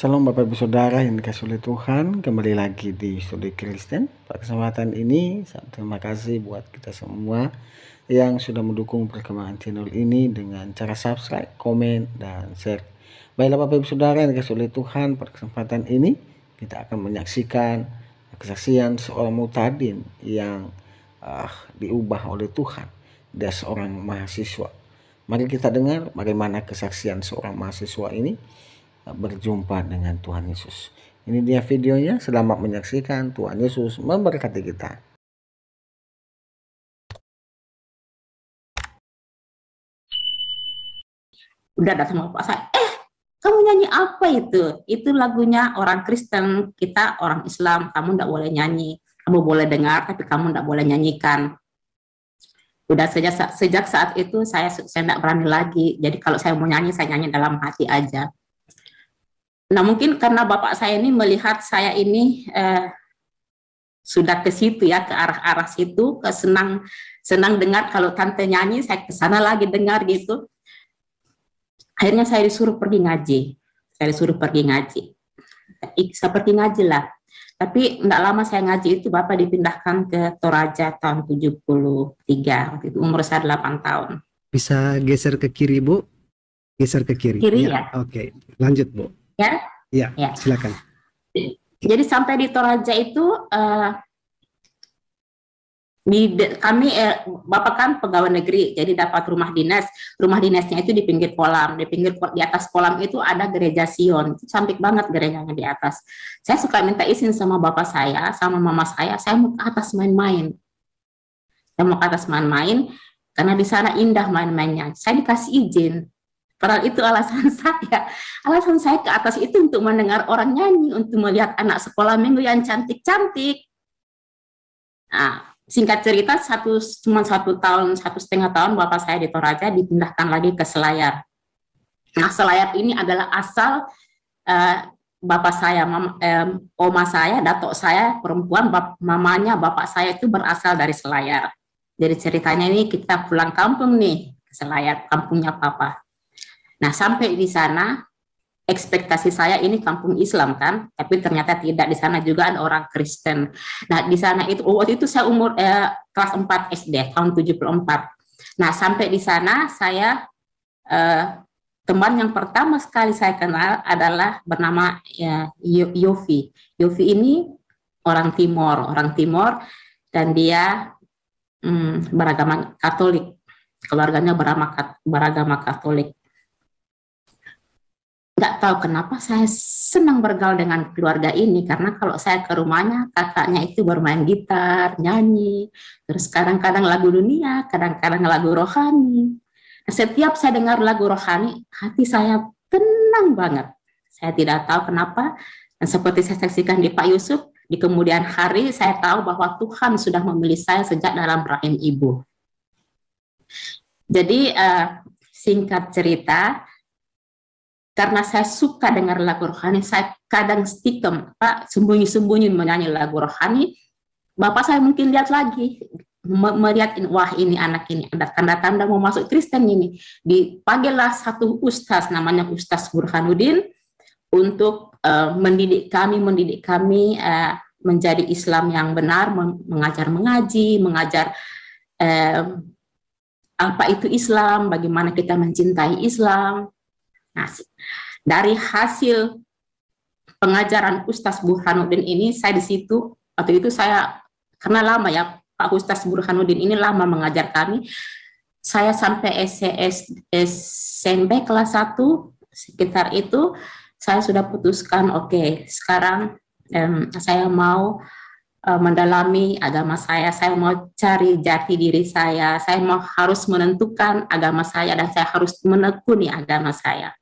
Salam Bapak Ibu Saudara yang dikasihi oleh Tuhan, kembali lagi di Studi Kristen. Pada kesempatan ini, terima kasih buat kita semua yang sudah mendukung perkembangan channel ini dengan cara subscribe, komen, dan share. Baiklah Bapak Ibu Saudara yang dikasihi oleh Tuhan, pada kesempatan ini kita akan menyaksikan kesaksian seorang mutadin yang diubah oleh Tuhan. Dia seorang mahasiswa. Mari kita dengar bagaimana kesaksian seorang mahasiswa ini berjumpa dengan Tuhan Yesus. Ini dia videonya. Selamat menyaksikan. Tuhan Yesus memberkati kita. Udah datang sama bapak saya, kamu nyanyi apa itu? Itu lagunya orang Kristen, kita orang Islam, kamu nggak boleh nyanyi. Kamu boleh dengar, tapi kamu nggak boleh nyanyikan. Udah sejak saat itu saya nggak berani lagi. Jadi kalau saya mau nyanyi, saya nyanyi dalam hati aja. Nah mungkin karena bapak saya ini melihat saya ini sudah ke situ ya, ke arah-arah situ, ke senang dengar kalau tante nyanyi, saya ke sana lagi dengar gitu. Akhirnya saya disuruh pergi ngaji. Seperti ngaji lah. Tapi enggak lama saya ngaji itu Bapak dipindahkan ke Toraja tahun 73. Waktu itu umur saya 8 tahun. Bisa geser ke kiri, Bu? Geser ke kiri. Kiri ya? Oke, lanjut, Bu. Ya? Ya, silakan. Jadi sampai di Toraja itu kami Bapak kan pegawai negeri, jadi dapat rumah dinas. Rumah dinasnya itu di pinggir kolam. Di atas kolam itu ada gereja Sion. Itu cantik banget gerejanya di atas. Saya suka minta izin sama bapak saya, sama mama saya mau ke atas main-main. Saya mau ke atas main-main karena di sana indah main-mainnya. Saya dikasih izin. Padahal itu alasan saya. Alasan saya ke atas itu untuk mendengar orang nyanyi, untuk melihat anak sekolah minggu yang cantik-cantik. Nah, singkat cerita, cuma 1,5 tahun bapak saya di Toraja dipindahkan lagi ke Selayar. Nah, Selayar ini adalah asal bapak saya, oma saya, datuk saya perempuan, mamanya bapak saya itu berasal dari Selayar. Jadi ceritanya ini kita pulang kampung nih ke Selayar, kampungnya papa. Nah, sampai di sana ekspektasi saya ini kampung Islam kan, tapi ternyata tidak. Di sana juga ada orang Kristen. Nah, di sana itu waktu itu saya umur kelas 4 SD tahun 74. Nah, sampai di sana saya teman yang pertama sekali saya kenal adalah bernama Yofi. Yofi ini orang Timor dan dia beragama Katolik. Keluarganya beragama Katolik. Nggak tahu kenapa saya senang bergaul dengan keluarga ini, karena kalau saya ke rumahnya, kakaknya itu bermain gitar, nyanyi, terus kadang-kadang lagu dunia, kadang-kadang lagu rohani. Nah, setiap saya dengar lagu rohani, hati saya tenang banget. Saya tidak tahu kenapa, dan seperti saya saksikan di Pak Yusuf, di kemudian hari saya tahu bahwa Tuhan sudah memilih saya sejak dalam rahim ibu. Jadi singkat cerita, karena saya suka dengar lagu rohani, saya kadang stikem, Pak, sembunyi-sembunyi menyanyi lagu rohani. Bapak saya mungkin lihat lagi, melihat, wah ini anak ini ada tanda-tanda mau masuk Kristen ini. Dipanggillah satu ustaz, namanya Ustaz Burhanuddin, untuk mendidik kami menjadi Islam yang benar, mengajar mengaji, mengajar apa itu Islam, bagaimana kita mencintai Islam. Nah, dari hasil pengajaran Ustaz Burhanuddin ini, saya di situ, waktu itu saya, karena lama ya, Pak Ustaz Burhanuddin ini lama mengajar kami, saya sampai SMP kelas 1, sekitar itu, saya sudah putuskan, oke, sekarang saya mau mendalami agama saya mau cari jati diri saya mau harus menentukan agama saya, dan saya harus menekuni agama saya.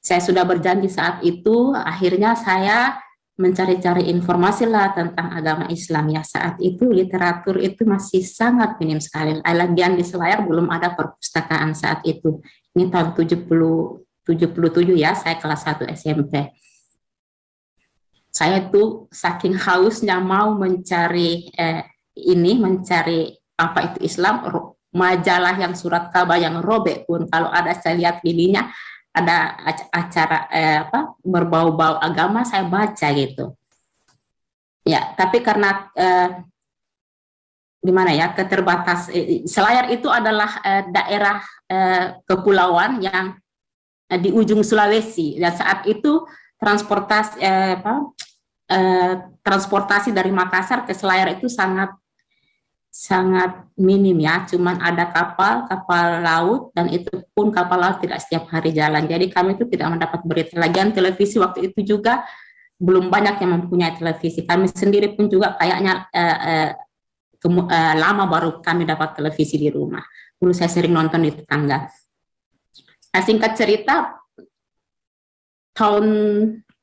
Saya sudah berjanji saat itu, akhirnya saya mencari-cari informasi lah tentang agama Islam ya. Saat itu literatur itu masih sangat minim sekali. Lagian di Selayar belum ada perpustakaan saat itu. Ini tahun 77 ya, saya kelas 1 SMP. Saya tuh saking hausnya mau mencari mencari apa itu Islam, majalah yang surat kabar yang robek pun kalau ada saya lihat ininya, ada acara berbau-bau agama, saya baca gitu. Ya, tapi karena gimana ya, keterbatas. Selayar itu adalah daerah kepulauan yang di ujung Sulawesi, dan saat itu transportasi dari Makassar ke Selayar itu sangat minim ya, cuman ada kapal laut, dan itu pun kapal laut tidak setiap hari jalan. Jadi kami itu tidak mendapat berita. Lagian televisi waktu itu juga belum banyak yang mempunyai televisi. Kami sendiri pun juga kayaknya lama baru kami dapat televisi di rumah. Dulu saya sering nonton di tetangga. Nah, singkat cerita,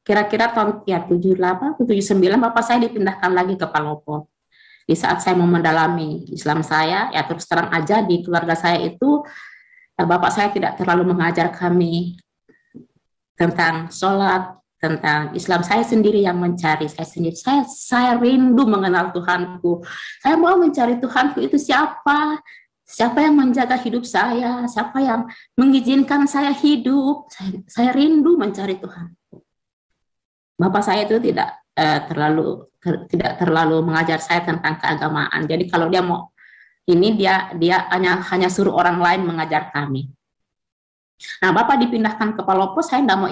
kira-kira tahun ya 78, 79, bapak saya dipindahkan lagi ke Palopo. Di saat saya mau mendalami Islam saya, ya terus terang aja di keluarga saya itu, bapak saya tidak terlalu mengajar kami tentang sholat, tentang Islam. Saya sendiri yang mencari, saya rindu mengenal Tuhanku. Saya mau mencari Tuhanku itu siapa yang menjaga hidup saya, siapa yang mengizinkan saya hidup. Saya rindu mencari Tuhan. Bapak saya itu tidak terlalu mengajar saya tentang keagamaan. Jadi kalau dia mau ini, dia hanya suruh orang lain mengajar kami. Nah, bapak dipindahkan ke Palopo, saya tidak mau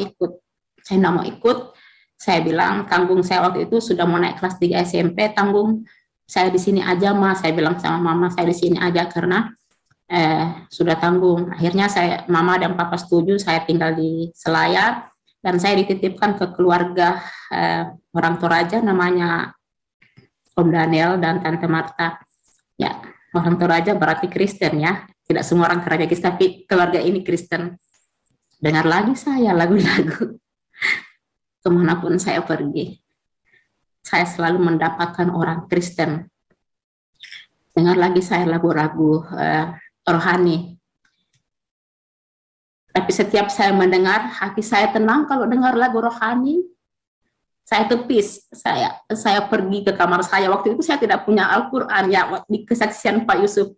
ikut. Saya bilang, tanggung saya waktu itu sudah mau naik kelas 3 SMP, tanggung saya di sini aja, Ma. Saya bilang sama mama, saya di sini aja karena sudah tanggung. Akhirnya mama dan papa setuju saya tinggal di Selayar. Dan saya dititipkan ke keluarga orang Toraja, namanya Om Daniel dan Tante Marta. Ya, orang Toraja berarti Kristen ya. Tidak semua orang Toraja Kristen, tapi keluarga ini Kristen. Dengar lagi saya lagu-lagu. Kemanapun saya pergi, saya selalu mendapatkan orang Kristen. Dengar lagi saya lagu-lagu rohani. Tapi setiap saya mendengar, hati saya tenang kalau dengar lagu rohani. Saya tepis, saya pergi ke kamar saya. Waktu itu saya tidak punya Al-Quran ya. Di kesaksian Pak Yusuf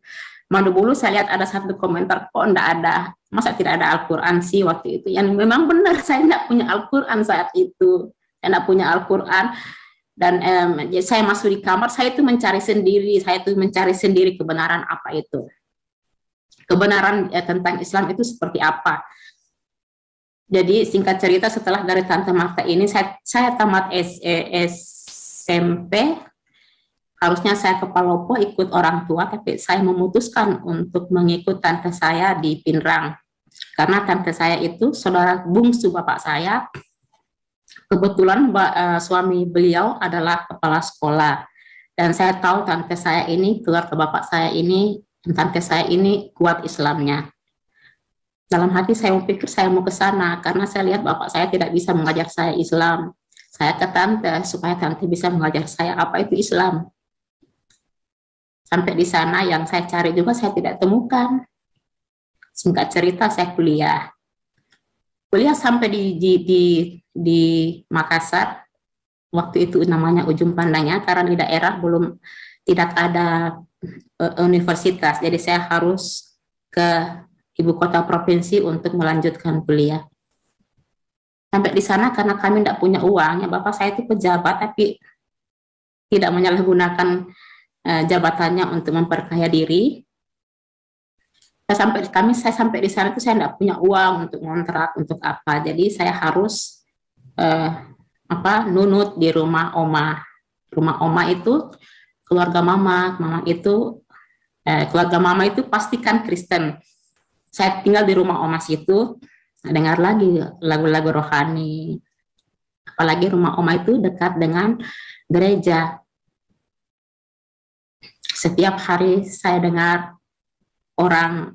Mandubulu saya lihat ada satu komentar, kok enggak ada, masa tidak ada Al-Quran sih waktu itu. Yang memang benar, saya tidak punya Al-Quran saat itu. Saya tidak punya Al-Quran. Dan saya masuk di kamar, saya itu mencari sendiri kebenaran apa itu. Kebenaran tentang Islam itu seperti apa. Jadi singkat cerita, setelah dari Tante Marta ini saya tamat SMP. Harusnya saya ke Palopo ikut orang tua, tapi saya memutuskan untuk mengikut tante saya di Pinrang. Karena tante saya itu saudara bungsu bapak saya. Kebetulan suami beliau adalah kepala sekolah. Dan saya tahu tante saya ini, keluarga bapak saya ini, tante saya ini kuat Islamnya. Dalam hati saya pikir saya mau ke sana karena saya lihat bapak saya tidak bisa mengajar saya Islam. Saya ke tante supaya tante bisa mengajar saya apa itu Islam. Sampai di sana yang saya cari juga saya tidak temukan. Singkat cerita saya kuliah. Kuliah sampai di Makassar. Waktu itu namanya Ujung Pandangnya karena di daerah tidak ada universitas. Jadi saya harus ke ibu kota provinsi untuk melanjutkan kuliah. Sampai di sana karena kami tidak punya uang, ya bapak saya itu pejabat tapi tidak menyalahgunakan jabatannya untuk memperkaya diri. Saya sampai di sana itu saya tidak punya uang untuk kontrak untuk apa. Jadi saya harus nunut di rumah oma. Rumah oma itu keluarga mama itu pastikan Kristen. Saya tinggal di rumah oma situ, dengar lagi lagu-lagu rohani. Apalagi rumah oma itu dekat dengan gereja. Setiap hari saya dengar orang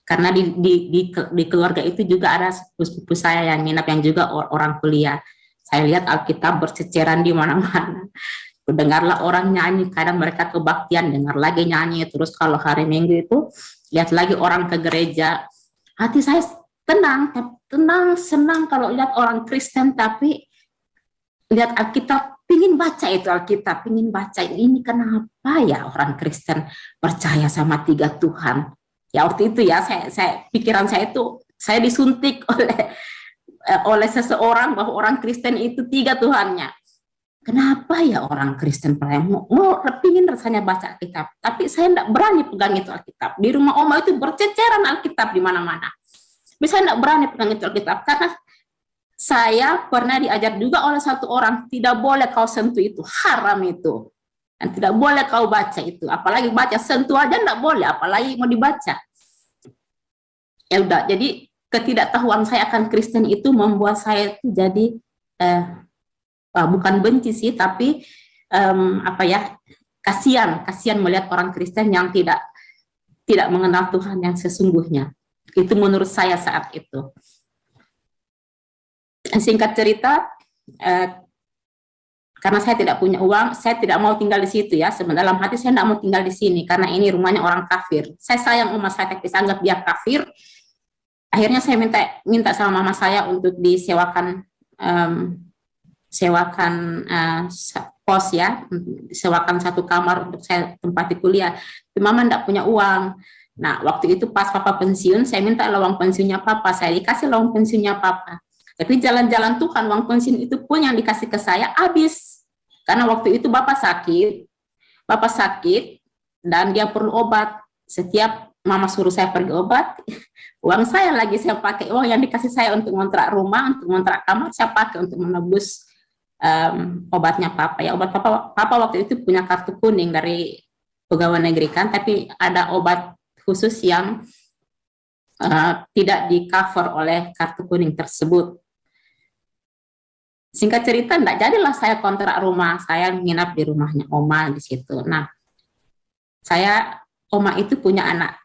karena di keluarga itu juga ada sepupu saya yang nginap yang juga orang kuliah. Saya lihat Alkitab berceceran di mana-mana. Dengarlah orang nyanyi, kadang mereka kebaktian, dengar lagi nyanyi. Terus kalau hari Minggu itu lihat lagi orang ke gereja. Hati saya tenang, senang kalau lihat orang Kristen, tapi lihat Alkitab, pingin baca itu Alkitab, pingin baca ini kenapa ya orang Kristen percaya sama 3 Tuhan. Ya waktu itu ya, pikiran saya itu Saya disuntik oleh seseorang bahwa orang Kristen itu 3 Tuhannya. Kenapa ya orang Kristen mau pingin rasanya baca Alkitab, tapi saya tidak berani pegang itu Alkitab. Di rumah Oma itu berceceran Alkitab di mana-mana. Tapi saya tidak berani pegang itu Alkitab karena saya pernah diajar juga oleh satu orang, tidak boleh kau sentuh itu, haram itu. Dan tidak boleh kau baca itu, apalagi baca, sentuh aja tidak boleh, apalagi mau dibaca. Ya udah, jadi ketidaktahuan saya akan Kristen itu membuat saya itu jadi bukan benci sih, tapi kasihan melihat orang Kristen yang tidak mengenal Tuhan yang sesungguhnya. Itu menurut saya saat itu. Singkat cerita, karena saya tidak punya uang, saya tidak mau tinggal di situ ya. Sebenarnya dalam hati saya tidak mau tinggal di sini karena ini rumahnya orang kafir. Saya sayang umat saya, tapi saya anggap dia kafir. Akhirnya saya minta sama mama saya untuk disewakan pos ya, sewakan 1 kamar untuk saya tempati kuliah. Tapi mama tidak punya uang. Nah, waktu itu pas papa pensiun, saya minta lowong pensiunnya papa, saya dikasih lowong pensiunnya papa. Tapi jalan-jalan Tuhan, uang pensiun itu pun yang dikasih ke saya habis. Karena waktu itu bapak sakit dan dia perlu obat. Setiap mama suruh saya pergi obat, uang saya lagi saya pakai, uang yang dikasih saya untuk ngontrak rumah, untuk ngontrak kamar, saya pakai untuk menebus obatnya papa. Ya, obat papa waktu itu punya kartu kuning dari pegawai negeri kan, tapi ada obat khusus yang tidak di cover oleh kartu kuning tersebut. Singkat cerita, enggak jadilah saya kontrak rumah, saya nginap di rumahnya Oma di situ. Nah, Oma itu punya anak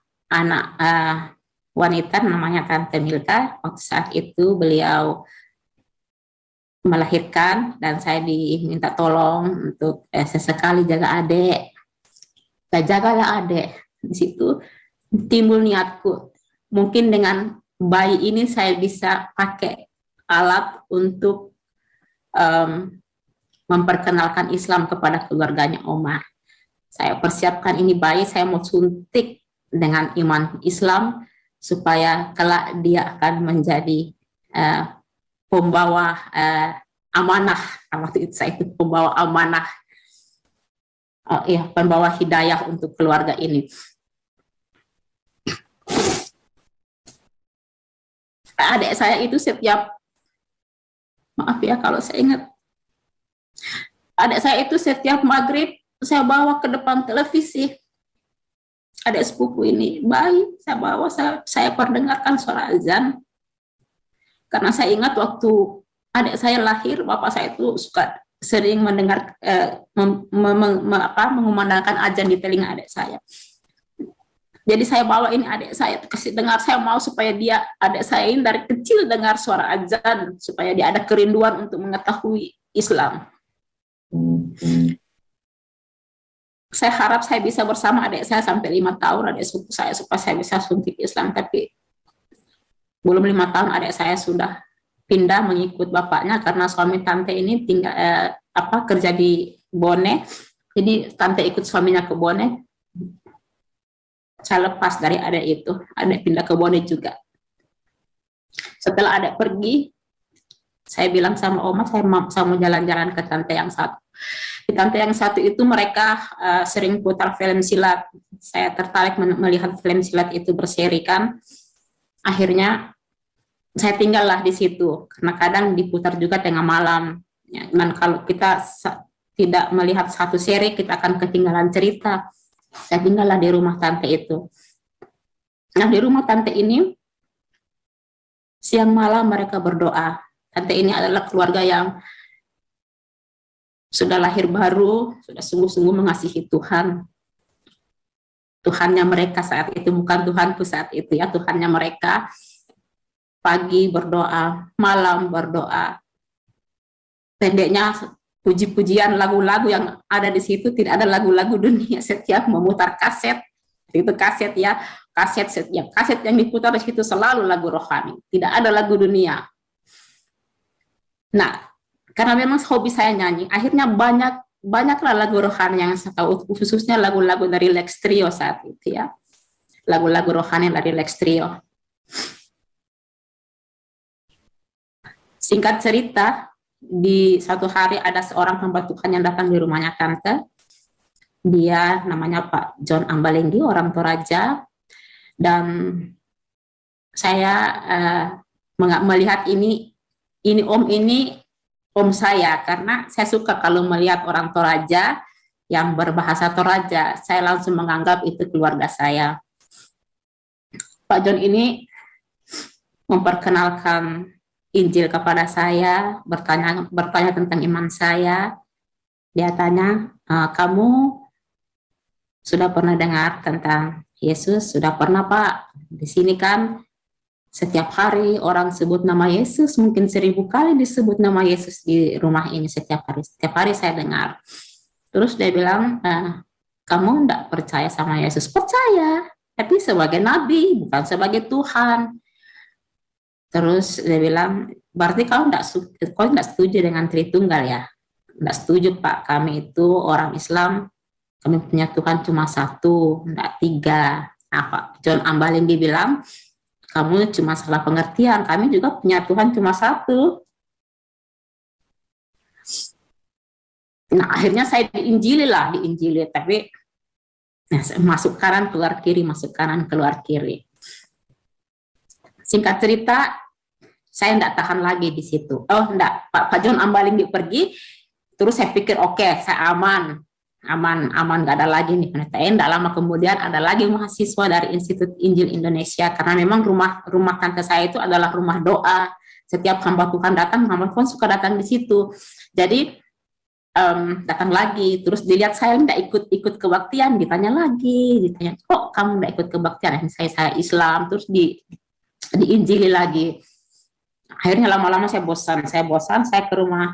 wanita namanya Tante Milka. Waktu saat itu beliau melahirkan dan saya diminta tolong untuk sesekali jaga adik. Saya jagalah adik. Di situ timbul niatku, mungkin dengan bayi ini saya bisa pakai alat untuk memperkenalkan Islam kepada keluarganya Oma. Saya persiapkan ini bayi, saya mau suntik dengan iman Islam supaya kelak dia akan menjadi pembawa amanah. Waktu itu saya itu pembawa amanah, pembawa hidayah untuk keluarga ini. Adik saya itu setiap, maaf ya kalau saya ingat, adik saya itu setiap maghrib saya bawa ke depan televisi. Adik sepupu ini bayi, saya bawa, saya perdengarkan suara azan. Karena saya ingat waktu adik saya lahir, bapak saya itu sering mendengar mengumandangkan azan di telinga adik saya. Jadi saya bawa ini adik saya, kasih dengar, saya mau supaya adik saya ini dari kecil dengar suara azan, supaya dia ada kerinduan untuk mengetahui Islam. Saya harap saya bisa bersama adik saya sampai 5 tahun, adik sepupu saya, supaya saya bisa suntik Islam, tapi belum 5 tahun adik saya sudah pindah mengikut bapaknya karena suami tante ini kerja di Bone. Jadi tante ikut suaminya ke Bone. Saya lepas dari adik itu, adik pindah ke Bone juga. Setelah adik pergi, saya bilang sama Oma, saya mau jalan-jalan ke tante yang satu. Di tante yang satu itu mereka sering putar film silat. Saya tertarik melihat film silat itu berseri kan. Akhirnya saya tinggallah di situ, karena kadang diputar juga tengah malam. Ya, dan kalau kita tidak melihat satu seri, kita akan ketinggalan cerita. Saya tinggallah di rumah tante itu. Nah, di rumah tante ini, siang malam mereka berdoa. Tante ini adalah keluarga yang sudah lahir baru, sudah sungguh-sungguh mengasihi Tuhan. Tuhannya mereka saat itu, bukan Tuhanku saat itu ya, Tuhannya mereka. Pagi berdoa, malam berdoa. Pendeknya, puji-pujian, lagu-lagu yang ada di situ tidak ada lagu-lagu dunia. Setiap memutar kaset, itu kaset ya, setiap kaset yang diputar di situ selalu lagu rohani, tidak ada lagu dunia. Nah, karena memang hobi saya nyanyi, akhirnya banyaklah lagu rohani yang saya tahu, khususnya lagu-lagu dari Lex Trio saat itu ya, lagu-lagu rohani dari Lex Trio. Singkat cerita, di satu hari ada seorang hamba Tuhan yang datang di rumahnya tante. Dia namanya Pak John Ambalenggi, orang Toraja, dan saya melihat ini om saya, karena saya suka kalau melihat orang Toraja yang berbahasa Toraja, saya langsung menganggap itu keluarga saya. Pak John ini memperkenalkan Injil kepada saya, bertanya tentang iman saya. Dia tanya, kamu sudah pernah dengar tentang Yesus? Sudah pernah, Pak. Di sini kan setiap hari orang sebut nama Yesus, mungkin 1000 kali disebut nama Yesus di rumah ini setiap hari. Setiap hari saya dengar. Terus dia bilang, kamu tidak percaya sama Yesus? Percaya, tapi sebagai nabi, bukan sebagai Tuhan. Terus dia bilang, berarti kau tidak setuju dengan Tritunggal ya? Tidak setuju, Pak. Kami itu orang Islam, kami punya Tuhan cuma satu, tidak 3. Nah, Pak John Ambalenggi bilang, kamu cuma salah pengertian, kami juga punya Tuhan cuma satu. Nah, akhirnya saya diinjili, tapi masuk kanan keluar kiri, masuk kanan keluar kiri. Singkat cerita, saya tidak tahan lagi di situ. Oh, enggak, Pak John Ambalenggi pergi, terus saya pikir oke, saya aman, nggak ada lagi nih penelitian. Tidak lama kemudian ada lagi mahasiswa dari Institut Injil Indonesia, karena memang rumah tante saya itu adalah rumah doa. Setiap hamba Tuhan datang, hamba Tuhan suka datang di situ. Jadi datang lagi, terus dilihat saya tidak ikut kebaktian, ditanya, kok kamu tidak ikut kebaktian? Saya Islam, terus diinjili lagi. Akhirnya lama-lama saya bosan, saya ke rumah.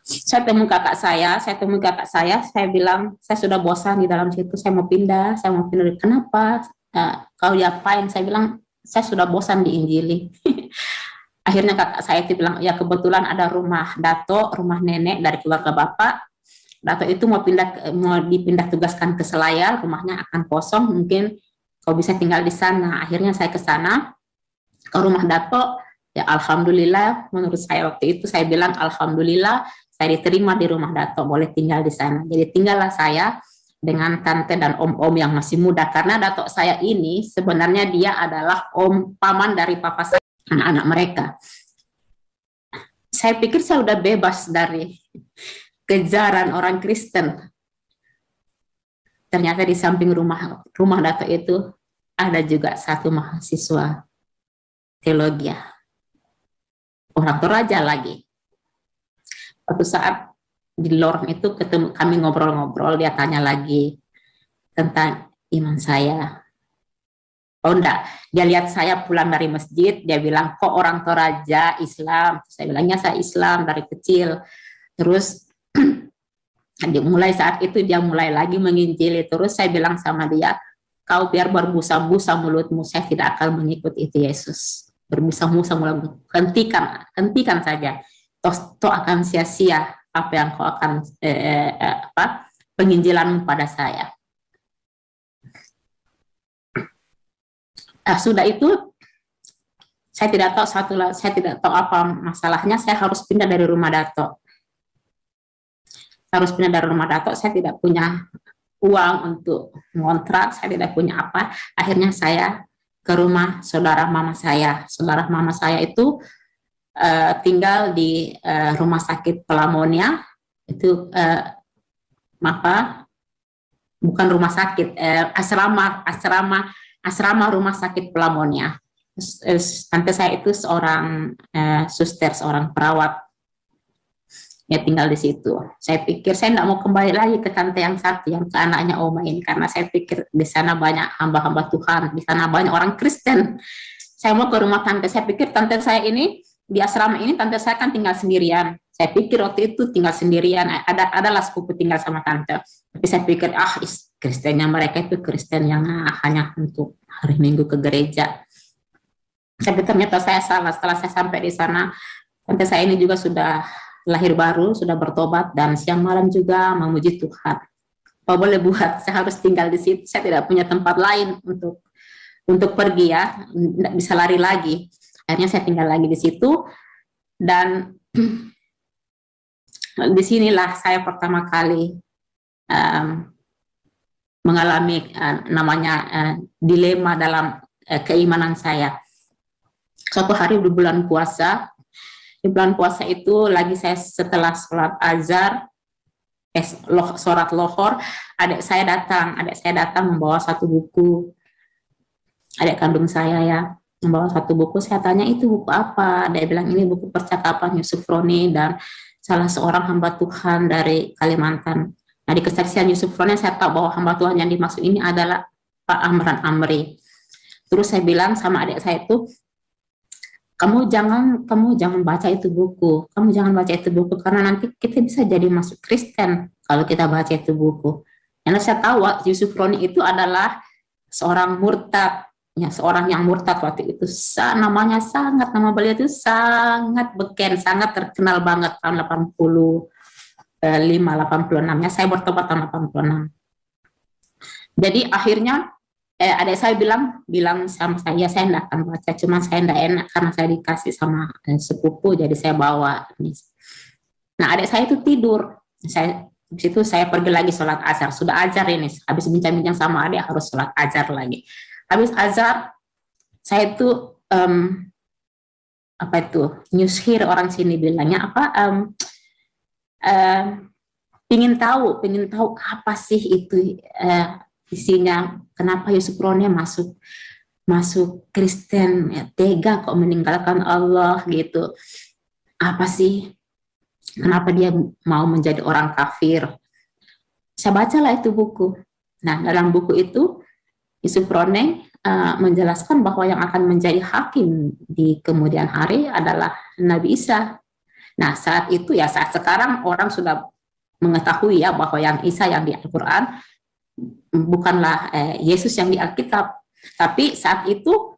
Saya temui kakak saya, saya bilang, saya sudah bosan di dalam situ, saya mau pindah. Kenapa? Kau diapain? Saya bilang, saya sudah bosan diinjili. Akhirnya kakak saya itu bilang, ya kebetulan ada rumah dato, rumah nenek dari keluarga bapak. Dato itu mau dipindah tugaskan ke Selayar, rumahnya akan kosong, mungkin kau bisa tinggal di sana. Akhirnya saya ke sana, ke rumah dato. Ya alhamdulillah, menurut saya waktu itu saya bilang alhamdulillah, saya diterima di rumah dato, boleh tinggal di sana. Jadi tinggallah saya dengan tante dan om-om yang masih muda, karena dato saya ini sebenarnya dia adalah paman dari papa saya, anak-anak mereka. Saya pikir saya udah bebas dari kejaran orang Kristen. Ternyata di samping rumah dato itu ada juga satu mahasiswa teologi, orang Toraja lagi. Suatu saat di lorong itu ketemu, kami ngobrol-ngobrol, dia tanya lagi tentang iman saya. Oh enggak, dia lihat saya pulang dari masjid, dia bilang, kok orang Toraja Islam? Saya bilangnya saya Islam dari kecil. Terus mulai saat itu dia mulai lagi menginjili. Terus saya bilang sama dia, kau biar berbusa-busa mulutmu, saya tidak akan mengikut itu Yesus. Berbusa-busa mulutmu, hentikan saja. Toh akan sia-sia apa yang kau akan penginjilanmu pada saya. Sudah itu saya tidak tahu apa masalahnya. Saya harus pindah dari rumah dato. Saya tidak punya uang untuk ngontrak, saya tidak punya apa. Akhirnya saya ke rumah saudara mama saya. Saudara mama saya itu tinggal di rumah sakit Pelamonia. Itu bukan rumah sakit, asrama rumah sakit Pelamonia. Tante saya itu seorang suster, seorang perawat. Ya tinggal di situ. Saya pikir saya tidak mau kembali lagi ke tante yang satu, yang ke anaknya Oma ini, karena saya pikir di sana banyak hamba-hamba Tuhan, di sana banyak orang Kristen. Saya mau ke rumah tante. Saya pikir tante saya ini di asrama ini, tante saya kan tinggal sendirian. Saya pikir waktu itu tinggal sendirian, adalah sepupu tinggal sama tante. Tapi saya pikir Kristennya mereka itu Kristen yang hanya untuk hari Minggu ke gereja. Tapi ternyata saya salah. Setelah saya sampai di sana, tante saya ini juga sudah lahir baru, sudah bertobat, dan siang malam juga memuji Tuhan. Apa boleh buat, saya harus tinggal di situ. Saya tidak punya tempat lain untuk pergi ya, tidak bisa lari lagi. Akhirnya saya tinggal lagi di situ, dan disinilah saya pertama kali mengalami namanya dilema dalam keimanan saya. Suatu hari di bulan puasa itu lagi saya setelah sholat azhar, sholat lohor, adik saya datang membawa satu buku, adik kandung saya ya, membawa satu buku. Saya tanya, itu buku apa? Dia bilang, ini buku percakapan Yusuf Roni dan salah seorang hamba Tuhan dari Kalimantan. Nah, di kesaksian Yusuf Roni saya tahu bahwa hamba Tuhan yang dimaksud ini adalah Pak Amran Amri. Terus saya bilang sama adik saya itu, kamu jangan baca itu buku, karena nanti kita bisa jadi masuk Kristen kalau kita baca itu buku. Karena saya tahu Yusuf Roni itu adalah seorang murtad, ya, seorang yang murtad waktu itu. Nama beliau itu sangat beken, sangat terkenal banget tahun 86-nya. Saya bertobat tahun 86. Jadi akhirnya adik saya bilang sama saya, saya tidak akan baca, cuma saya tidak enak karena saya dikasih sama sepupu, jadi saya bawa. Nah, adik saya itu tidur. Di situ saya pergi lagi sholat azhar. Sudah azhar ini, habis bincang-bincang sama adik harus sholat azhar lagi. Habis azhar, saya itu nyushir, orang sini bilangnya ingin tahu apa sih itu isinya, kenapa Yusuf Roni masuk Kristen, ya, tega kok meninggalkan Allah gitu. Apa sih? Kenapa dia mau menjadi orang kafir? Saya bacalah itu buku. Nah, dalam buku itu Yusuf Roni menjelaskan bahwa yang akan menjadi hakim di kemudian hari adalah Nabi Isa. Nah, saat sekarang orang sudah mengetahui ya bahwa yang Isa yang di Al-Quran bukanlah Yesus yang di Alkitab, tapi saat itu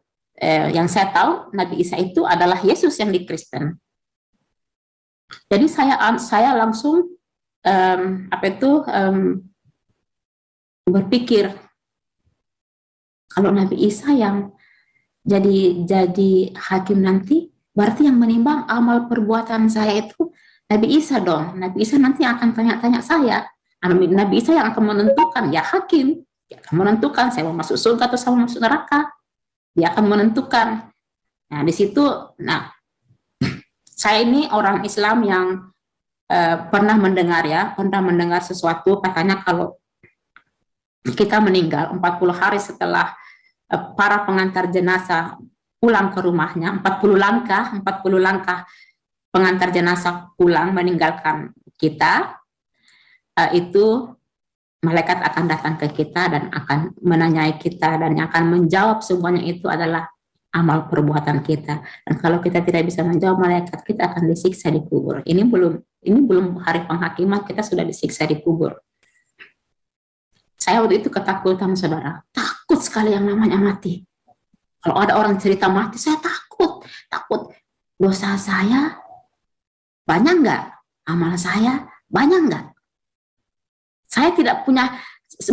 yang saya tahu Nabi Isa itu adalah Yesus yang di Kristen. Jadi saya langsung berpikir, kalau Nabi Isa yang jadi hakim nanti, berarti yang menimbang amal perbuatan saya itu Nabi Isa dong. Nabi Isa nanti akan tanya-tanya saya. Nabi Isa yang akan menentukan, ya hakim, dia akan menentukan saya mau masuk surga atau saya mau masuk neraka. Dia akan menentukan. Nah, di situ, saya ini orang Islam yang pernah mendengar sesuatu, katanya kalau kita meninggal 40 hari setelah para pengantar jenazah pulang ke rumahnya, 40 langkah pengantar jenazah pulang meninggalkan kita, itu malaikat akan datang ke kita dan akan menanyai kita, dan yang akan menjawab semuanya itu adalah amal perbuatan kita. Dan kalau kita tidak bisa menjawab, malaikat kita akan disiksa di kubur. Ini belum hari penghakiman, kita sudah disiksa di kubur. Saya waktu itu ketakutan, saudara, takut sekali yang namanya mati. Kalau ada orang cerita mati, saya takut. Dosa saya banyak nggak? Amal saya banyak nggak? Saya tidak punya,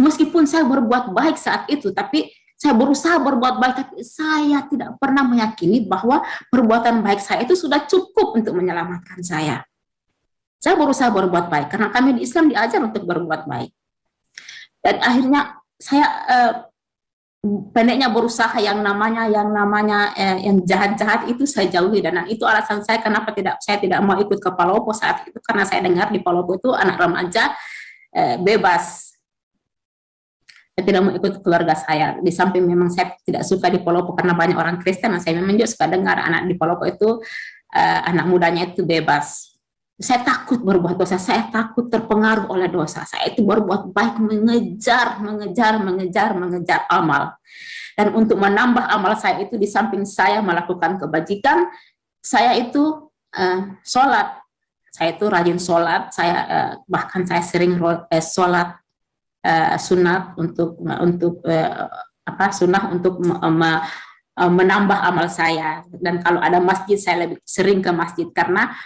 meskipun saya berbuat baik saat itu, tapi saya berusaha berbuat baik, tapi saya tidak pernah meyakini bahwa perbuatan baik saya itu sudah cukup untuk menyelamatkan saya. Saya berusaha berbuat baik, karena kami di Islam diajar untuk berbuat baik. Dan akhirnya saya pendeknya berusaha yang namanya yang jahat-jahat itu saya jauhi, dan itu alasan saya kenapa saya tidak mau ikut ke Palopo saat itu, karena saya dengar di Palopo itu anak remaja bebas. Saya tidak mau ikut keluarga saya. Di samping memang saya tidak suka di Palopo karena banyak orang Kristen, saya memang juga suka dengar anak di Palopo itu anak mudanya itu bebas. Saya takut berbuat dosa, saya takut terpengaruh oleh dosa. Saya itu berbuat baik, mengejar amal. Dan untuk menambah amal saya itu, di samping saya melakukan kebajikan, saya itu sholat. Saya itu rajin sholat, bahkan saya sering sholat sunat untuk menambah amal saya. Dan kalau ada masjid, saya lebih sering ke masjid, karena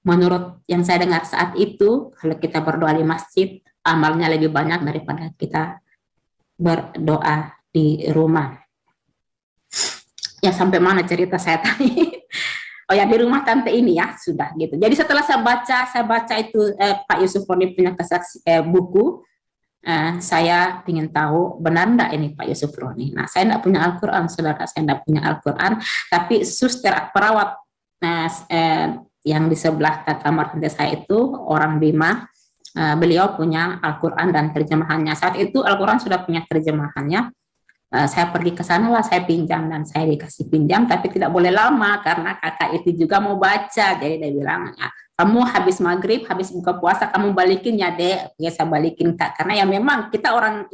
menurut yang saya dengar saat itu, kalau kita berdoa di masjid, amalnya lebih banyak daripada kita berdoa di rumah. Ya sampai mana cerita saya tadi? Oh ya, di rumah tante ini ya sudah gitu. Jadi setelah saya baca itu Pak Yusuf Roni punya buku, saya ingin tahu benar enggak ini Pak Yusuf Roni. Nah, saya enggak punya Al-Quran, saudara, saya enggak punya Al-Quran, tapi suster perawat yang di sebelah kamar tante saya itu orang Bima, beliau punya Al-Quran dan terjemahannya. Saat itu Al-Quran sudah punya terjemahannya. Saya pergi ke sana lah, saya pinjam dan saya dikasih pinjam, tapi tidak boleh lama karena kakak itu juga mau baca. Jadi dia bilang, kamu habis maghrib, habis buka puasa, kamu balikin ya dek. Ya saya balikin kak, karena ya memang kita orang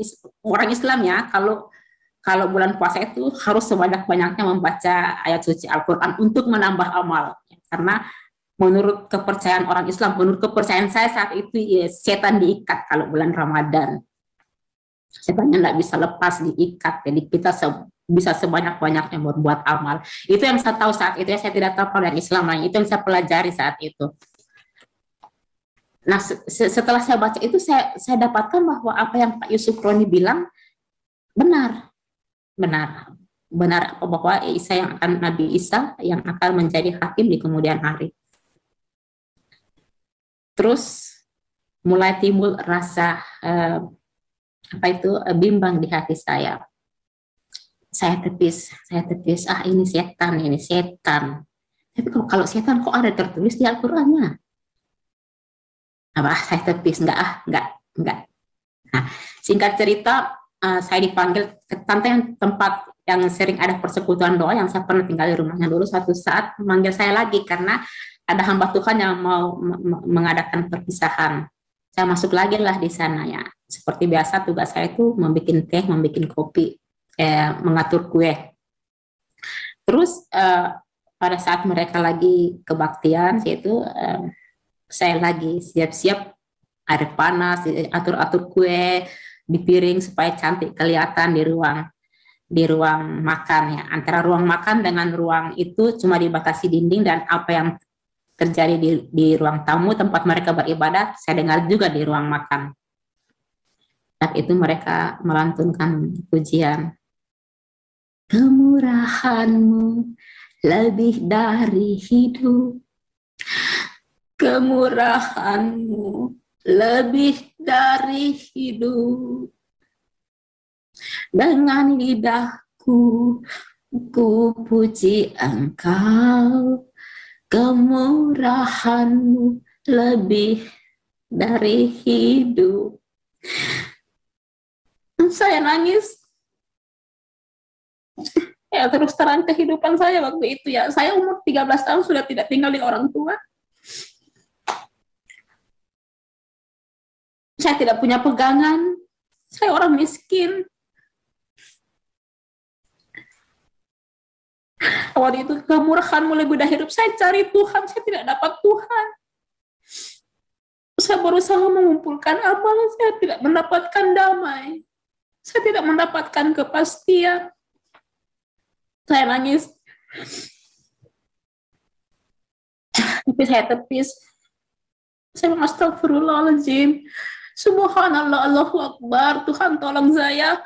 Islam ya, kalau bulan puasa itu harus sebanyak-banyaknya membaca ayat suci Al-Quran untuk menambah amal. Karena menurut kepercayaan orang Islam, menurut kepercayaan saya saat itu ya, setan diikat kalau bulan Ramadan. Setannya tidak bisa lepas, diikat. Jadi kita bisa sebanyak-banyaknya berbuat amal. Itu yang saya tahu saat itu ya, saya tidak tahu kalau dari Islam lain. Itu yang saya pelajari saat itu. Nah, setelah saya baca itu, saya dapatkan bahwa apa yang Pak Yusuf Roni bilang benar bahwa Nabi Isa yang akan menjadi hakim di kemudian hari. Terus mulai timbul rasa bimbang di hati saya. Saya tepis, ini setan. Tapi kalau setan kok ada tertulis di Al-Qur'annya? Saya tepis, enggak. Nah, singkat cerita, saya dipanggil ke tante yang tempat yang sering ada persekutuan doa yang saya pernah tinggal di rumahnya dulu. Suatu saat memanggil saya lagi karena ada hamba Tuhan yang mau mengadakan perpisahan. Saya masuk lagi lah di sana ya. Seperti biasa tugas saya itu membuat teh, membuat kopi, mengatur kue. Terus pada saat mereka lagi kebaktian, yaitu saya lagi siap-siap air panas, atur-atur kue di piring supaya cantik kelihatan di ruang makan ya. Antara ruang makan dengan ruang itu cuma dibatasi dinding, dan apa yang terjadi di ruang tamu tempat mereka beribadah saya dengar juga di ruang makan. Saat itu mereka melantunkan pujian, kemurahan-Mu lebih dari hidup, kemurahan-Mu lebih dari hidup. Dengan lidahku ku puji Engkau, kemurahan-Mu lebih dari hidup. Saya nangis. Ya, terus terang kehidupan saya waktu itu ya. Saya umur 13 tahun sudah tidak tinggal di orang tua. Saya tidak punya pegangan. Saya orang miskin. Waktu itu kemurahan-Mu lebih dari hidup. Saya cari Tuhan, saya tidak dapat Tuhan. Saya berusaha mengumpulkan amal, saya tidak mendapatkan damai. Saya tidak mendapatkan kepastian. Saya nangis. Tapi saya tepis. Saya astagfirullahaladzim. Subhanallah, Allahu Akbar. Tuhan tolong saya.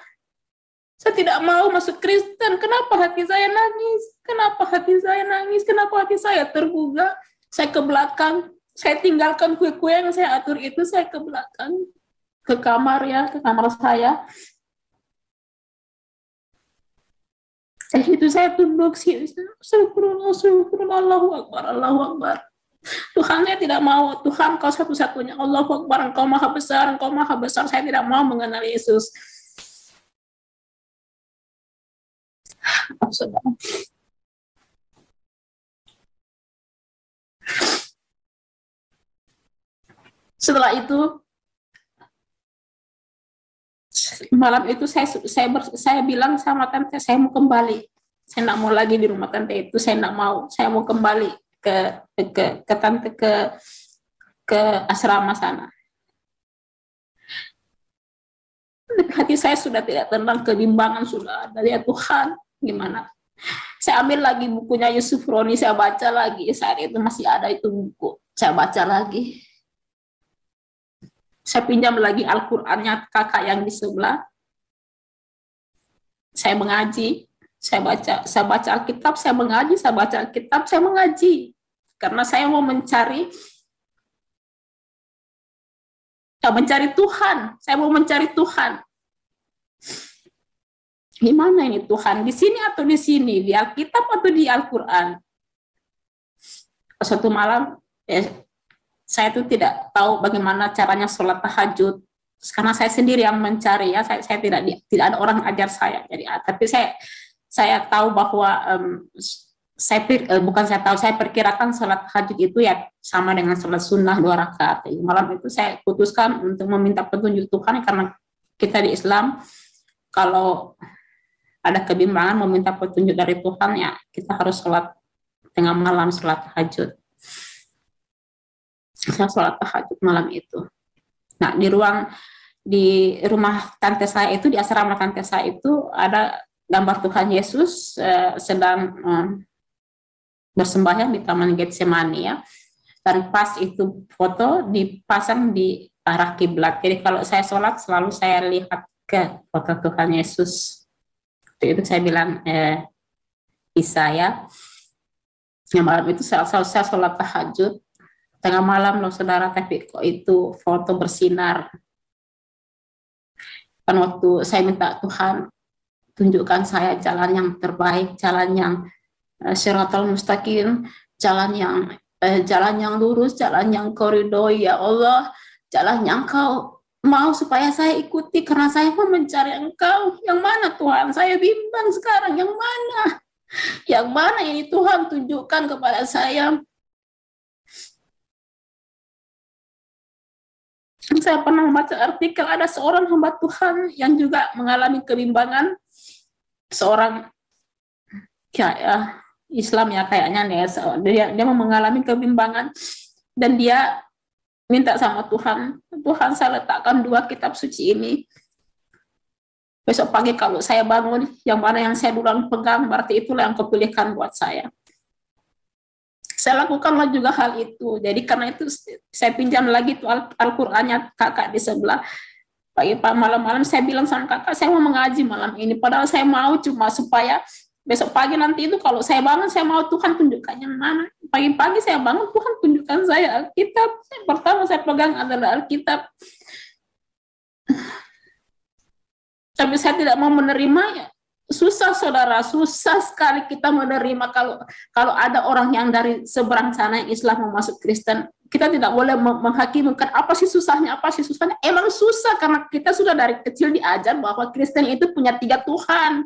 Saya tidak mau masuk Kristen. Kenapa hati saya nangis? Kenapa hati saya nangis? Kenapa hati saya tergugah? Saya ke belakang. Saya tinggalkan kue-kue yang saya atur itu. Saya ke belakang. Ke kamar ya. Ke kamar saya. Itu saya tunduk sih. Astagfirullah, Allahu Akbar, Allahu Akbar. Tuhan, saya tidak mau. Tuhan, Kau satu-satunya. Allahu Akbar, Engkau maha besar, Engkau maha besar. Saya tidak mau mengenal Yesus. Setelah itu, malam itu saya bilang sama tante, saya mau kembali. Saya tidak mau lagi di rumah tante itu. Saya tidak mau. Saya mau kembali ke tante ke asrama sana. Tapi hati saya sudah tidak tenang, kebimbangan sudah ada. Ya Tuhan, gimana? Saya ambil lagi bukunya Yusuf Roni, saya baca lagi. Saat itu masih ada itu buku. Saya baca lagi. Saya pinjam lagi Al-Qur'annya kakak yang di sebelah. Saya mengaji. Saya baca Alkitab, saya mengaji, saya baca Alkitab, saya mengaji. Karena saya mau mencari Tuhan. Saya mau mencari Tuhan. Gimana ini Tuhan? Di sini atau di sini? Di Alkitab atau di Al-Quran? Suatu malam, saya itu tidak tahu bagaimana caranya sholat tahajud. Karena saya sendiri yang mencari, ya. Saya tidak ada orang ajar saya. Jadi, tapi saya tahu bahwa saya perkirakan sholat tahajud itu ya sama dengan sholat sunnah 2 rakaat. Jadi, malam itu saya putuskan untuk meminta petunjuk Tuhan, karena kita di Islam kalau ada kebimbangan meminta petunjuk dari Tuhan, ya kita harus sholat tengah malam, sholat tahajud. Saya sholat tahajud malam itu. Nah, di rumah tante saya itu, di asrama tante saya itu ada gambar Tuhan Yesus sedang bersembahyang di Taman Getsemani, ya. Dan pas itu foto dipasang di arah kiblat. Jadi kalau saya sholat selalu saya lihat ke foto Tuhan Yesus. Itu saya bilang Isa, ya. Yang malam itu saya sholat tahajud tengah malam loh saudara, tapi kok itu foto bersinar. Kan waktu saya minta Tuhan tunjukkan saya jalan yang terbaik, jalan yang Shiratal Mustaqim, jalan yang lurus, jalan yang koridor, ya Allah, jalan yang Kau mau supaya saya ikuti, karena saya mau mencari Engkau. Yang mana Tuhan? Saya bimbang sekarang, yang mana? Yang mana ini Tuhan, tunjukkan kepada saya. Saya pernah membaca artikel ada seorang hamba Tuhan yang juga mengalami kebimbangan, seorang Islam ya kayaknya nih, dia mengalami kebimbangan dan dia minta sama Tuhan, Tuhan saya letakkan 2 kitab suci ini. Besok pagi kalau saya bangun, yang mana yang saya duluan pegang, berarti itulah yang Kau pilihkan buat saya. Saya lakukanlah juga hal itu. Jadi karena itu saya pinjam lagi tuh Al-Qur'annya kakak di sebelah. Pagi malam-malam saya bilang sama kakak, saya mau mengaji malam ini. Padahal saya mau cuma supaya besok pagi nanti itu kalau saya bangun, saya mau Tuhan tunjukkan yang mana. Pagi-pagi saya bangun, Tuhan tunjukkan saya Alkitab. Pertama saya pegang adalah Alkitab. Tapi saya tidak mau menerimanya. Susah saudara, susah sekali kita menerima kalau ada orang yang dari seberang sana yang Islam mau masuk Kristen. Kita tidak boleh menghakimikan apa sih susahnya. Emang susah karena kita sudah dari kecil diajar bahwa Kristen itu punya 3 Tuhan.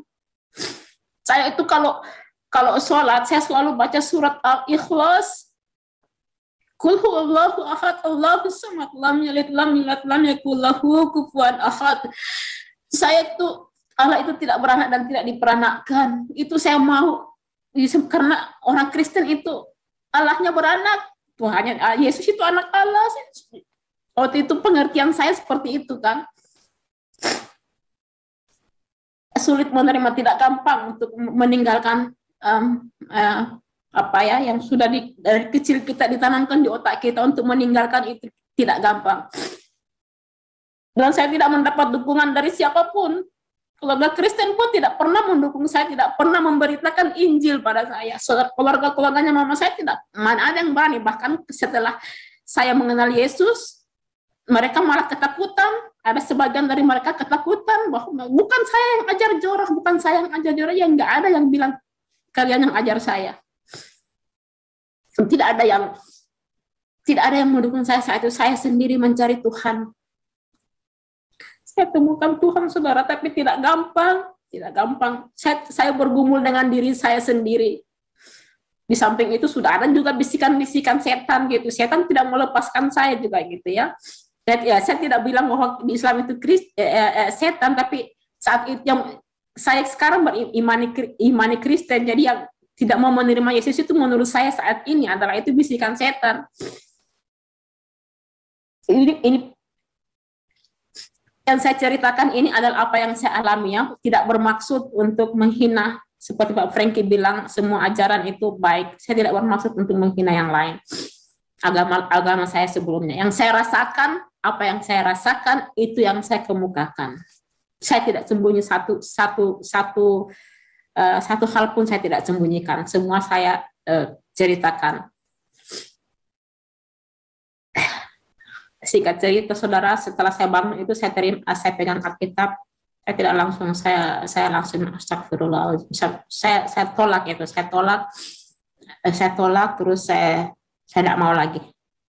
Saya itu kalau sholat, saya selalu baca surat Al-Ikhlas. Qul huwallahu ahad, Allahus samad, lam yalid lam yulad lam yakul lahu kufuwan ahad. Saya itu Allah itu tidak beranak dan tidak diperanakkan. Itu saya mau, karena orang Kristen itu Allahnya beranak. Tuhannya Yesus itu anak Allah. Waktu itu pengertian saya seperti itu kan. Sulit menerima, tidak gampang untuk meninggalkan yang sudah dari kecil kita ditanamkan di otak kita untuk meninggalkan itu tidak gampang. Dan saya tidak mendapat dukungan dari siapapun. Keluarga Kristen pun tidak pernah mendukung saya, tidak pernah memberitakan Injil pada saya. Keluarganya mama saya tidak, mana ada yang berani. Bahkan setelah saya mengenal Yesus, mereka malah ketakutan. Ada sebagian dari mereka ketakutan bahwa bukan saya yang ajar jorok, bukan saya yang ajar jorok, yang nggak ada yang bilang kalian yang ajar saya. Tidak ada yang mendukung saya saat itu. Saya sendiri mencari Tuhan. Saya temukan Tuhan saudara, tapi tidak gampang. Saya bergumul dengan diri saya sendiri. Di samping itu sudah ada juga bisikan-bisikan setan gitu. Setan tidak melepaskan saya juga gitu ya. Saya tidak bilang bahwa di Islam itu setan, tapi saat itu yang saya sekarang berimani Kristen, jadi yang tidak mau menerima Yesus itu menurut saya saat ini adalah itu bisikan setan. Ini yang saya ceritakan ini adalah apa yang saya alami ya, tidak bermaksud untuk menghina. Seperti Pak Frankie bilang, semua ajaran itu baik. Saya tidak bermaksud untuk menghina yang lain. Agama saya sebelumnya. Yang saya rasakan, apa yang saya rasakan, itu yang saya kemukakan. Saya tidak sembunyi satu satu hal pun saya tidak sembunyikan, semua saya ceritakan. Singkat cerita, saudara, setelah saya bangun itu saya pegang Alkitab, saya tidak langsung saya langsung astagfirullah, saya tolak itu, saya tolak terus saya tidak mau lagi.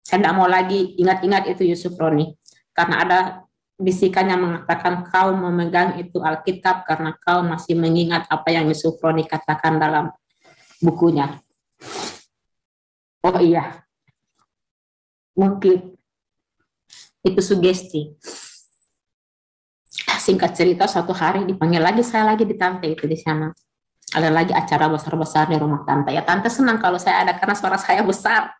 Saya tidak mau lagi ingat-ingat itu Yusuf Roni, karena ada bisikan yang mengatakan kau memegang itu Alkitab karena kau masih mengingat apa yang Yusuf Roni katakan dalam bukunya. Oh iya, mungkin itu sugesti. Singkat cerita, suatu hari dipanggil lagi, saya lagi di tante itu di sana. Ada lagi acara besar-besar di rumah tante. Ya tante senang kalau saya ada karena suara saya besar.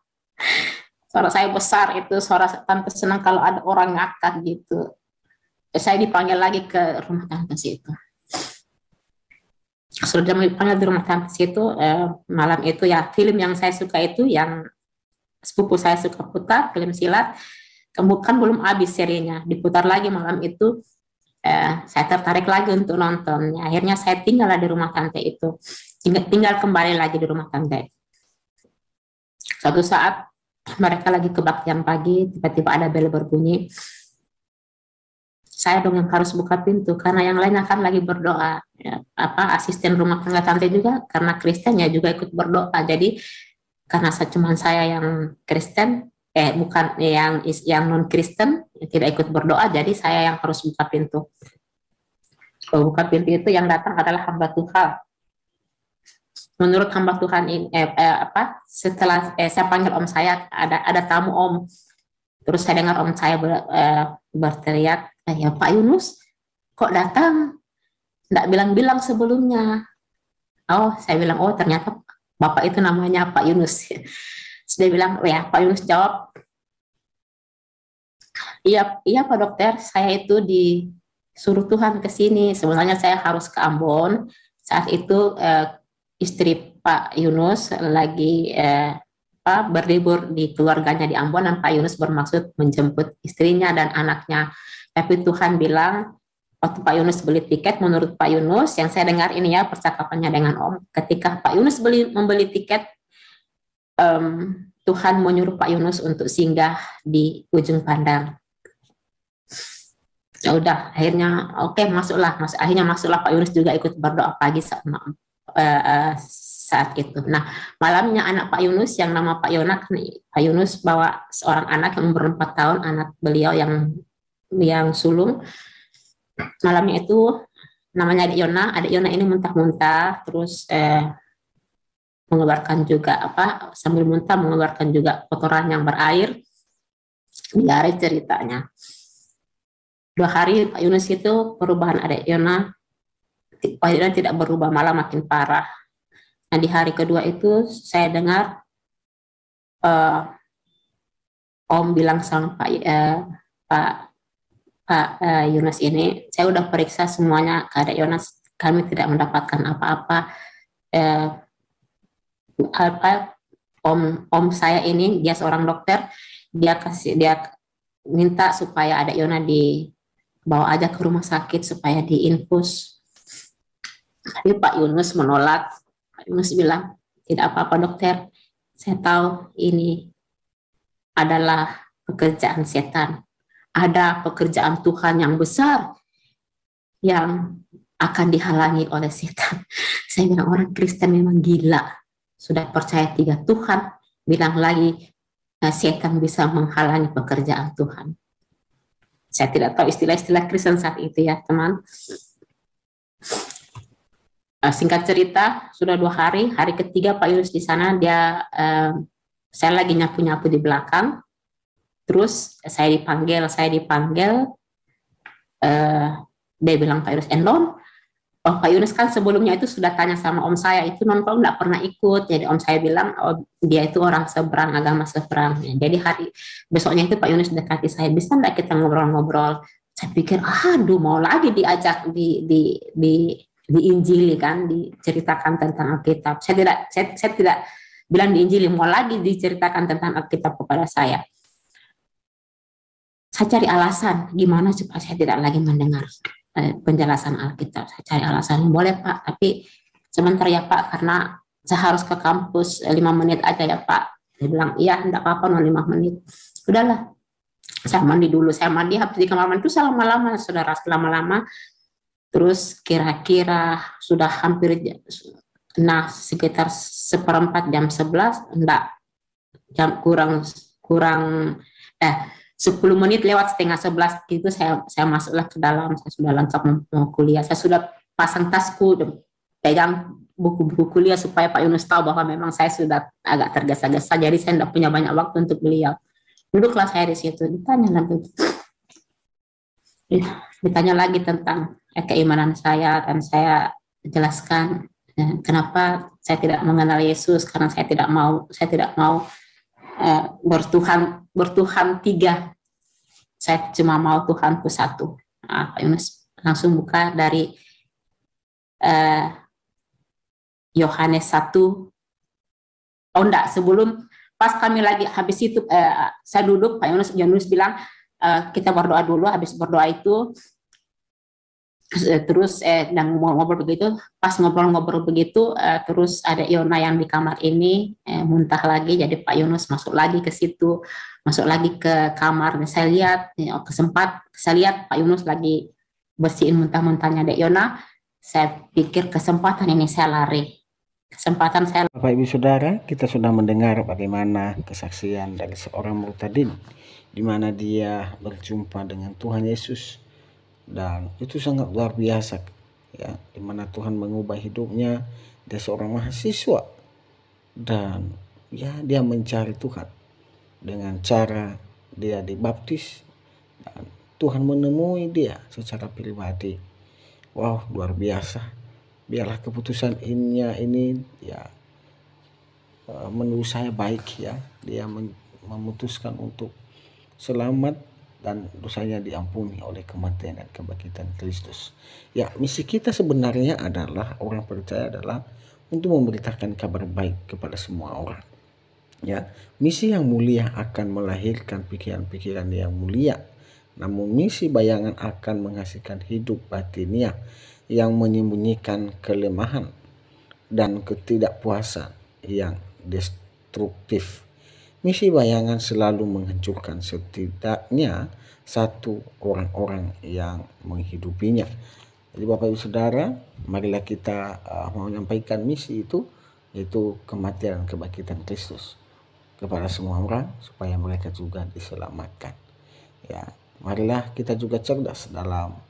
Suara saya besar itu, suara tante senang kalau ada orang ngakak gitu. Saya dipanggil lagi ke rumah tante situ. Sudah dipanggil di rumah tante situ, malam itu ya film yang saya suka itu yang sepupu saya suka putar, film silat. Kan belum habis serinya, diputar lagi malam itu, saya tertarik lagi untuk nonton. Akhirnya saya tinggal di rumah tante itu, tinggal kembali lagi di rumah tante. Suatu saat mereka lagi kebaktian pagi, tiba-tiba ada bel berbunyi. Saya dong yang harus buka pintu karena yang lainnya kan lagi berdoa. Ya, asisten rumah tangga tante juga karena Kristen ya juga ikut berdoa. Jadi karena saya yang Kristen, bukan yang non Kristen tidak ikut berdoa, jadi saya yang harus buka pintu. Kalau buka pintu itu yang datang adalah hamba Tuhan. Menurut hamba Tuhan ini setelah saya panggil om saya, ada tamu om, terus saya dengar om saya berteriak, ya Pak Yunus kok datang, nggak bilang-bilang sebelumnya. Oh, saya bilang, oh ternyata Bapak itu namanya Pak Yunus. Sudah bilang, oh ya Pak Yunus jawab, iya Pak Dokter, saya itu disuruh Tuhan ke sini. Sebenarnya saya harus ke Ambon. Saat itu istri Pak Yunus lagi berlibur di keluarganya di Ambon, dan Pak Yunus bermaksud menjemput istrinya dan anaknya. Tapi Tuhan bilang, waktu Pak Yunus beli tiket, menurut Pak Yunus, yang saya dengar ini ya percakapannya dengan Om, ketika Pak Yunus membeli tiket, Tuhan menyuruh Pak Yunus untuk singgah di ujung pandang. Ya udah, akhirnya akhirnya masuklah Pak Yunus juga ikut berdoa pagi saat itu. Nah, malamnya anak Pak Yunus yang nama Pak Yonak, Pak Yunus bawa seorang anak yang umur 4 tahun, anak beliau yang sulung. Malamnya itu namanya Adik Yona ini muntah-muntah, terus mengeluarkan juga sambil muntah mengeluarkan juga kotoran yang berair. Diare ceritanya. 2 hari Pak Yunus itu perubahan Adik Yona, Pak Yona tidak berubah, malah makin parah. Nah, di hari kedua itu saya dengar Om bilang sama Pak Yunus ini, saya udah periksa semuanya ke Adik Yunus, kami tidak mendapatkan apa-apa. Om saya ini, dia seorang dokter, dia minta supaya Adik Yona dibawa aja ke rumah sakit supaya diinfus. Tapi Pak Yunus menolak. Pak Yunus bilang, tidak apa-apa dokter, saya tahu ini adalah pekerjaan setan. Ada pekerjaan Tuhan yang besar yang akan dihalangi oleh setan. Saya bilang, orang Kristen memang gila. Sudah percaya 3 Tuhan, bilang lagi setan bisa menghalangi pekerjaan Tuhan. Saya tidak tahu istilah-istilah Kristen saat itu ya teman. Singkat cerita, sudah 2 hari, hari ketiga Pak Yunus di sana, saya lagi nyapu-nyapu di belakang, terus saya dipanggil, dia bilang, Pak Yunus, Endon, Pak Yunus kan sebelumnya itu sudah tanya sama om saya, itu non kalau nggak pernah ikut, jadi om saya bilang, oh dia itu orang seberang, agama seberang. Jadi hari besoknya itu Pak Yunus dekati saya, bisa nggak kita ngobrol-ngobrol? Saya pikir, aduh mau lagi diajak diinjili kan, diceritakan tentang Alkitab. Saya tidak bilang diinjili, mau lagi diceritakan tentang Alkitab kepada saya. Saya cari alasan gimana supaya saya tidak lagi mendengar penjelasan Alkitab. Saya cari alasan, boleh Pak, tapi sebentar ya Pak, karena saya harus ke kampus 5 menit aja ya Pak. Dia bilang, iya enggak apa-apa, 5 menit. Udahlah, saya mandi dulu. Saya mandi habis di kamar mandi itu selama-lama, saudara, selama-lama. Terus kira-kira sudah hampir, nah sekitar 1/4 jam 11, enggak, jam kurang kurang 10 menit lewat setengah 11 gitu, saya masuklah ke dalam. Saya sudah lengkap mau kuliah. Saya sudah pasang tasku, pegang buku-buku kuliah supaya Pak Yunus tahu bahwa memang saya sudah agak tergesa-gesa. Jadi saya tidak punya banyak waktu untuk beliau. Duduklah saya di situ. Ditanya lagi tentang keimanan saya, dan saya jelaskan kenapa saya tidak mengenal Yesus, karena saya tidak mau bertuhan 3. Saya cuma mau Tuhanku 1. Pak Yunus langsung buka dari Yohanes 1. Oh enggak, sebelum pas kami lagi habis itu saya duduk, Pak Yunus bilang kita berdoa dulu. Habis berdoa itu terus dan ngobrol begitu, pas ngobrol begitu terus ada Yona yang di kamar ini muntah lagi. Jadi Pak Yunus masuk lagi ke situ, masuk lagi ke kamar. Saya lihat saya lihat Pak Yunus lagi bersihin muntah-muntahnya Dek Yona. Saya pikir kesempatan ini saya lari. Bapak Ibu Saudara, kita sudah mendengar bagaimana kesaksian dari seorang murtadin, di mana dia berjumpa dengan Tuhan Yesus. Dan itu sangat luar biasa ya, dimana Tuhan mengubah hidupnya. Dia seorang mahasiswa dan ya dia mencari Tuhan dengan cara dia dibaptis, dan Tuhan menemui dia secara pribadi. Wow, luar biasa. Biarlah keputusan ini ya menurut saya baik ya. Dia memutuskan untuk selamat dan dosanya diampuni oleh kematian dan kebangkitan Kristus. Ya, misi kita sebenarnya adalah, orang percaya adalah untuk memberitakan kabar baik kepada semua orang. Ya, misi yang mulia akan melahirkan pikiran-pikiran yang mulia. Namun misi bayangan akan menghasilkan hidup batiniah yang menyembunyikan kelemahan dan ketidakpuasan yang destruktif. Misi bayangan selalu menghancurkan setidaknya satu orang-orang yang menghidupinya. Jadi Bapak Ibu Saudara, marilah kita menyampaikan misi itu, yaitu kematian dan kebangkitan Kristus kepada semua orang supaya mereka juga diselamatkan. Ya, marilah kita juga cerdas dalam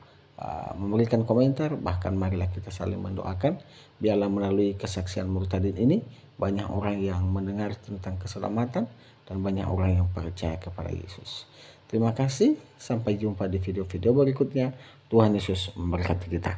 memberikan komentar, bahkan marilah kita saling mendoakan. Biarlah melalui kesaksian murtadin ini banyak orang yang mendengar tentang keselamatan dan banyak orang yang percaya kepada Yesus. Terima kasih, sampai jumpa di video-video berikutnya. Tuhan Yesus memberkati kita.